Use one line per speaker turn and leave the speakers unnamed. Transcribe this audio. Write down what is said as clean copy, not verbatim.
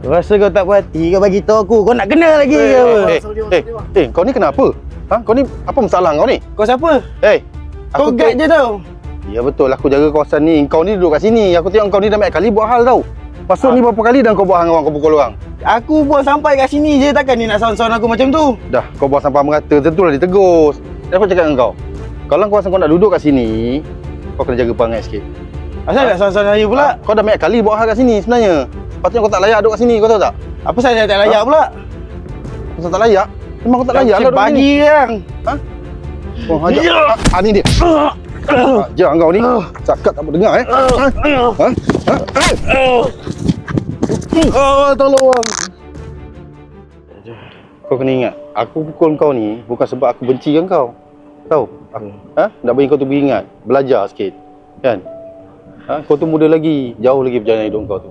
Rasa kau tak puas hati, kau bagi tahu aku. Kau nak kena lagi ke apa?
Kau ni kenapa? Ha? Kau ni apa masalah kau ni?
Kau siapa? Kau guide je tau.
Ya betul, aku jaga kawasan ni. Kau ni duduk kat sini. Aku tengok kau ni dah banyak kali buat hal tau. Pasal ni berapa kali dah kau buat hang orang, kau pukul orang?
Aku buang sampai kat sini je, takkan ni nak sound-sound aku macam tu.
Dah, kau buang sampah merata, tentulah ditegur. Dan aku cakap dengan kau, kalau kawasan kau nak duduk kat sini, kau kena jaga perangai sikit.
Asal nak sound-sound saya pula?
Kau dah banyak kali buat hal kat sini sebenarnya. Patutnya kau tak layak duduk kat sini, kau tahu tak?
Apa saya tak layak pula?
Kau tak layak? Memang kau tak layak lah duduk
bagi
sini.
kan.
Oh, ajak. Ni dia. Jangan kau ni. Cakap tak mau dengar tolong. Kau kena ingat, aku pukul kau ni bukan sebab aku benci dengan kau. Tahu? Nak bagi kau tu beringat, belajar sikit. Kan? Kau tu muda lagi, jauh lagi perjalanan hidup kau tu.